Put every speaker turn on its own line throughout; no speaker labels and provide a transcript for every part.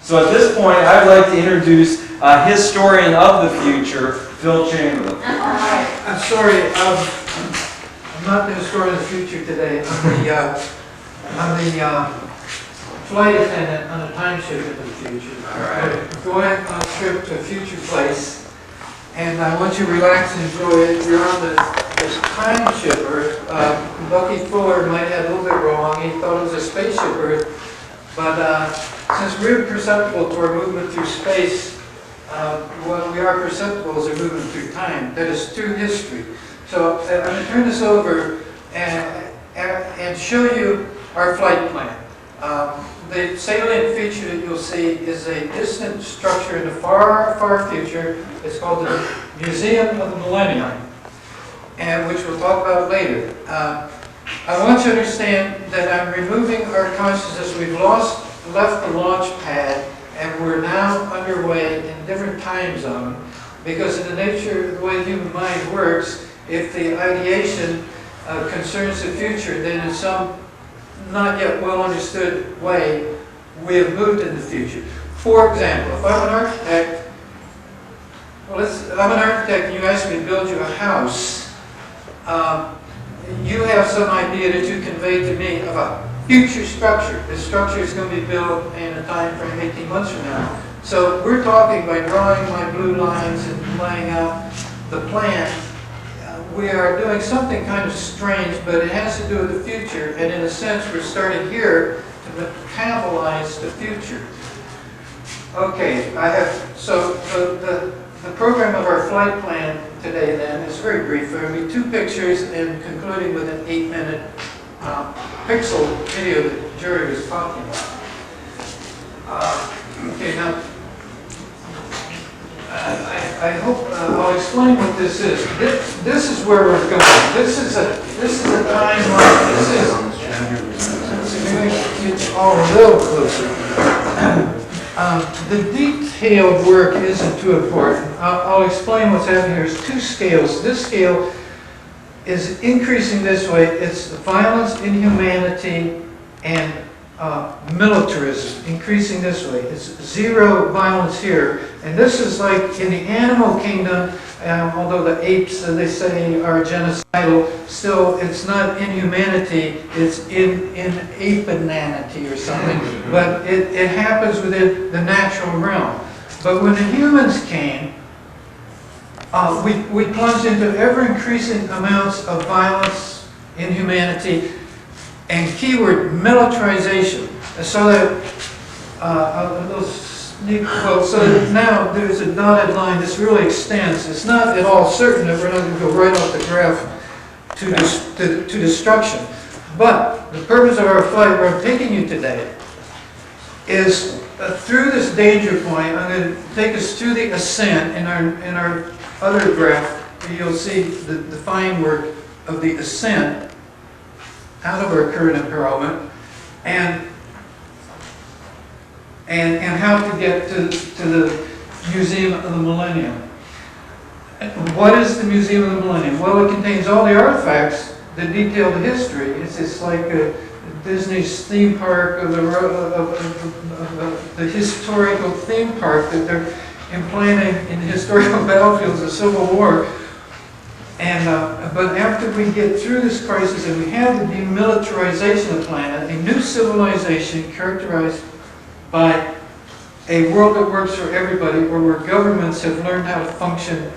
So at this point, I'd like to introduce a historian of the future, Phil Chamberlain.
I'm sorry, I'm not the historian of the future today. I'm the flight attendant on a timeship into the future.
All right.
We're going on a trip to a future place, and I want you to relax and enjoy it. You're on this Timeship Earth. Bucky Fuller might have had a little bit wrong. He thought it was a spaceship Earth, but since we're perceptible to our movement through space, what we are perceptible is our movement through time. That is through history. So I'm going to turn this over and show you our flight plan. The salient feature that you'll see is a distant structure in the far, far future. It's called the Museum of the Millennium, and which we'll talk about later. I want you to understand that I'm removing our consciousness. We've left the launch pad, and we're now underway in a different time zone, because in the nature of the way the human mind works, if the ideation concerns the future, then in some not yet well understood way, we have moved in the future. For example, if I'm an architect, I'm an architect and you ask me to build you a house, you have some idea that you convey to me of a future structure. This structure is going to be built in a time frame 18 months from now. So we're talking by drawing my blue lines and laying out the plan. We are doing something kind of strange, but it has to do with the future, and in a sense we're starting here to metabolize the future. Okay, so the program of our flight plan today then is very brief. There will be 2 pictures and concluding with an 8-minute pixel video that Jerry was talking about. Okay, now I hope I'll explain what this is. This is where we're going. This is a timeline. It's all a little closer. The detailed work isn't too important. I'll explain what's happening here. There's 2 scales. This scale is increasing this way. It's the violence, inhumanity, and militarism, increasing this way. It's 0 violence here. And this is like in the animal kingdom, although the apes, they say, are genocidal, still it's not inhumanity, it's in apenanity or something. But it happens within the natural realm. But when the humans came, we plunged into ever-increasing amounts of violence, inhumanity, and keyword militarization. So that so that now there's a dotted line. This really extends. It's not at all certain that we're not going to go right off the graph to destruction. But the purpose of our flight, where I'm taking you today, is through this danger point. I'm going to take us through the ascent. In our other graph, you'll see the fine work of the ascent out of our current imperilment, and how to get to the Museum of the Millennium. What is the Museum of the Millennium? Well, it contains all the artifacts that detail the history. It's like Disney's theme park, of the historical theme park that they're implanting in the historical battlefields of the Civil War. And but after we get through this crisis and we have the demilitarization of the planet, a new civilization characterized by a world that works for everybody, where governments have learned how to function,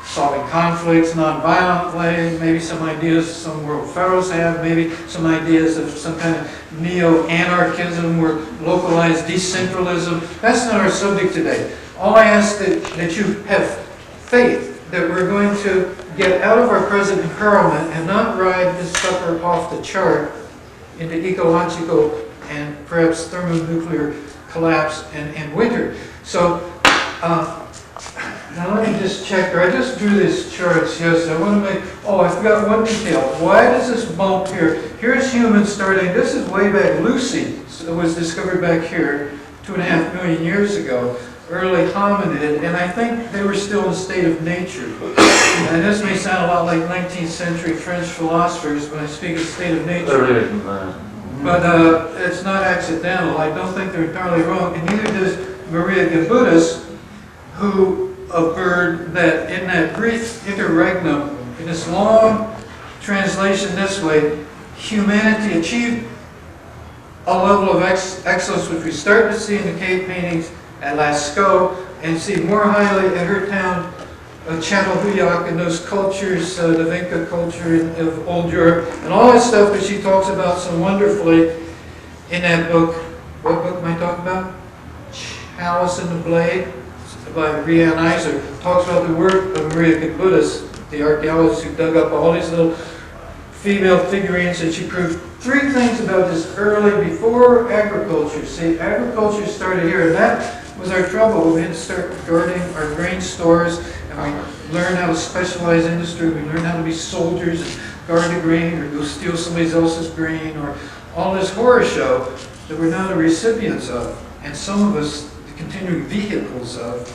solving conflicts non-violently, maybe some ideas some world pharaohs have, maybe some ideas of some kind of neo-anarchism or localized decentralism. That's not our subject today. All I ask that you have faith that we're going to get out of our present imperilment and not ride this sucker off the chart into ecological and perhaps thermonuclear collapse and winter. So now let me just check here. I just drew this chart. Yes, I want to make. Oh, I forgot one detail. Why does this bump here? Here's humans starting. This is way back. Lucy was discovered back here 2.5 million years ago. Early hominid, and I think they were still in a state of nature. And this may sound a lot like 19th century French philosophers when I speak of state of nature. But it's not accidental. I don't think they're entirely wrong, and neither does Maria Gabudis, who averred that in that brief interregnum, in this long translation this way, humanity achieved a level of excellence which we start to see in the cave paintings at Lascaux, and see more highly at her town Çatalhöyük, and those cultures, the Vinca culture of old Europe, and all that stuff that she talks about so wonderfully in that book. What book am I talking about? Chalice and the Blade by Rian Eisner. Talks about the work of Maria Gabudis, the archaeologist who dug up all these little female figurines, and she proved three things about this early, before agriculture. See, agriculture started here, and that was our trouble. We had to start guarding our grain stores, and we learned how to specialize industry. We learned how to be soldiers and guard the grain, or go steal somebody else's grain, or all this horror show that we're now the recipients of, and some of us the continuing vehicles of,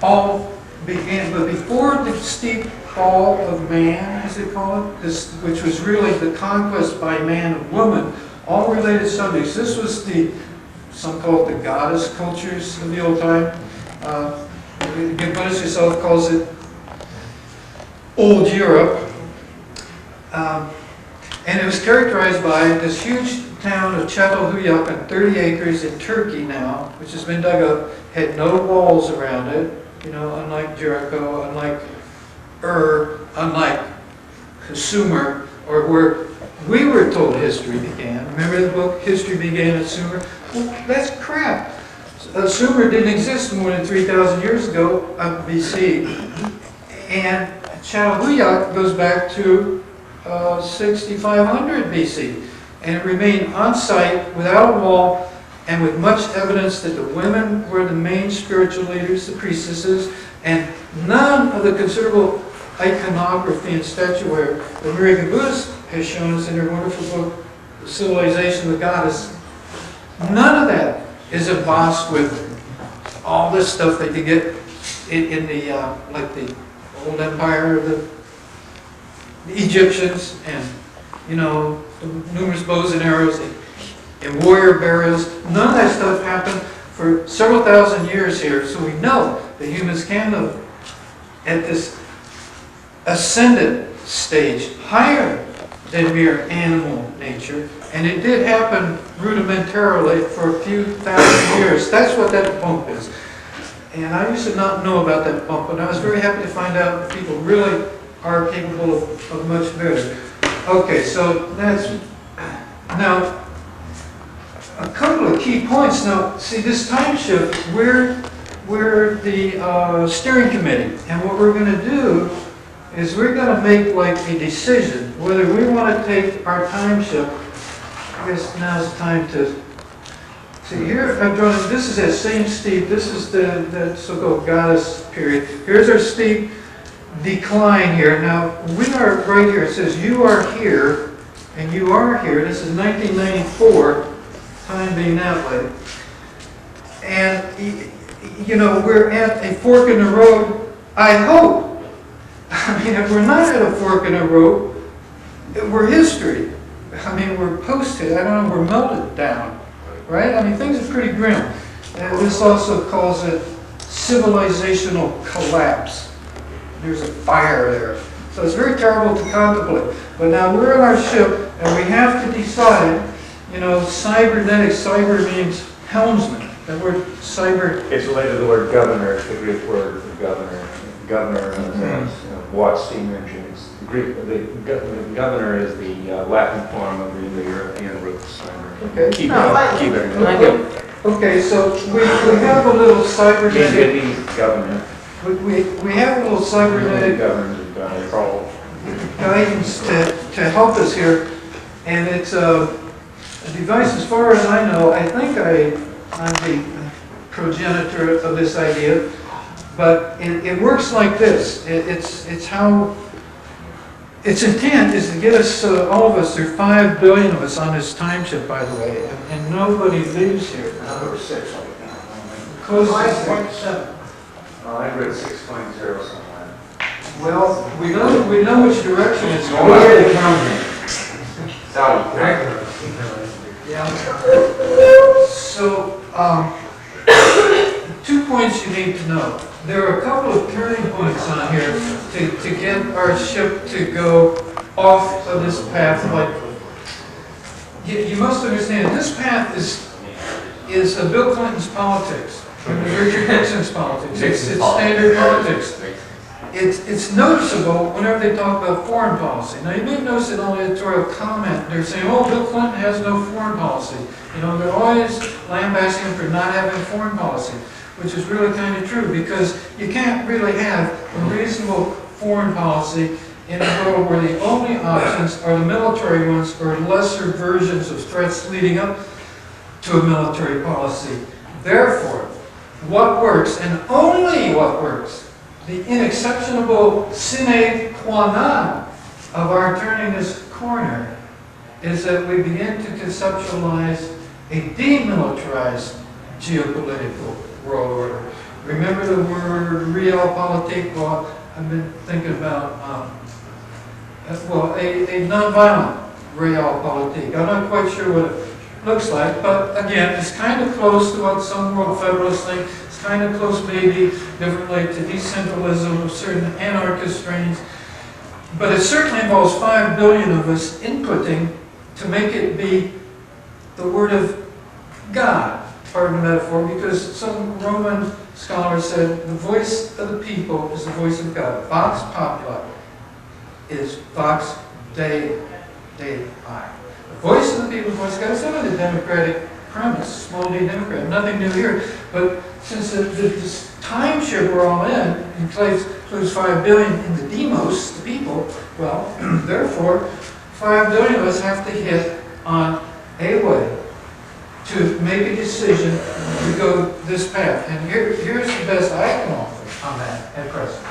all began. But before the steep fall of man, as they call it, this, which was really the conquest by man of woman, all related subjects. This was the, some call it the goddess cultures of the old time. Gabudis herself calls it Old Europe. And it was characterized by this huge town of Çatalhöyük on 30 acres in Turkey now, which has been dug up, had no walls around it, you know, unlike Jericho, unlike unlike Sumer, or where we were told history began. Remember the book, History Began at Sumer? Well, that's crap. Sumer didn't exist more than 3,000 years ago, BC. And Çatalhöyük goes back to 6,500 BC. And it remained on site, without a wall, and with much evidence that the women were the main spiritual leaders, the priestesses, and none of the considerable iconography and statuary that Maria Gabudis has shown us in her wonderful book, Civilization of the Goddess. None of that is embossed with all this stuff that you get in the, like the old empire of the Egyptians, and, you know, the numerous bows and arrows and warrior burials. None of that stuff happened for several thousand years here, so we know that humans can live at this ascendant stage, higher than mere animal nature, and it did happen rudimentarily for a few thousand years. That's what that bump is. And I used to not know about that bump, and I was very happy to find out that people really are capable of much better. Okay, so that's, now, a couple of key points. Now, see, this time shift, we're the steering committee, and what we're going to do is we're going to make like a decision whether we want to take our time shift. I guess now's the time to see here. I've drawn, this is that same steep, this is the so-called goddess period. Here's our steep decline here. Now, we are right here. It says you are here and you are here. This is 1994, time being that way. And, you know, we're at a fork in the road, I hope. I mean, if we're not at a fork in the road, we're history. I mean, we're posted, I don't know, we're melted down, right? I mean, things are pretty grim. And this also calls it civilizational collapse. There's a fire there. So it's very terrible to contemplate. But now we're on our ship, and we have to decide, you know, cybernetics, cyber means helmsman. That word cyber.
It's related to the word governor, it's the Greek word for governor. Governor, watch steam engine. It's the Greek. The governor is the Latin form of the European root cyber.
Okay.
Keep it.
Okay, so we have a little cybernetic.
He's governor.
We have a little cybernetic guidance to help us here, and it's a device. As far as I know, I think I'm the progenitor of this idea. But it works like this. It's how, its intent is to get us, all of us, there are 5 billion of us on this time ship, by the way, and nobody leaves here.
Number 6 right now.
Close to 5.7.
I read 6.0 somewhere.
Well, we know which direction it's
Where are
going.
they coming? South.
Yeah. So, 2 points you need to know. There are a couple of turning points on here to get our ship to go off of this path. Like, you must understand, this path is Bill Clinton's politics, Richard Nixon's politics. It's standard politics. It's noticeable whenever they talk about foreign policy. Now, you may notice it on the editorial comment. They're saying, oh, Bill Clinton has no foreign policy. You know, they're always lambasting him for not having foreign policy, which is really kind of true, because you can't really have a reasonable foreign policy in a world where the only options are the military ones or lesser versions of threats leading up to a military policy. Therefore, what works, and only what works, the inexceptionable sine qua non of our turning this corner, is that we begin to conceptualize a demilitarized geopolitical world order. Remember the word realpolitik? Well, I've been thinking about, a nonviolent realpolitik. I'm not quite sure what it looks like, but again, it's kind of close to what some world federalists think. It's kind of close, maybe differently, to decentralism of certain anarchist strains. But it certainly involves 5 billion of us inputting to make it be the word of God, pardon the metaphor, because some Roman scholar said the voice of the people is the voice of God. Vox populi is vox Dei. The voice of the people, voice of God. It's not a democratic premise, small d democrat, nothing new here. But since this timeship we're all in includes 5 billion in the demos, the people, well, therefore, 5 billion of us have to hit on a way to make a decision to go this path. And here's the best I can offer on that at present.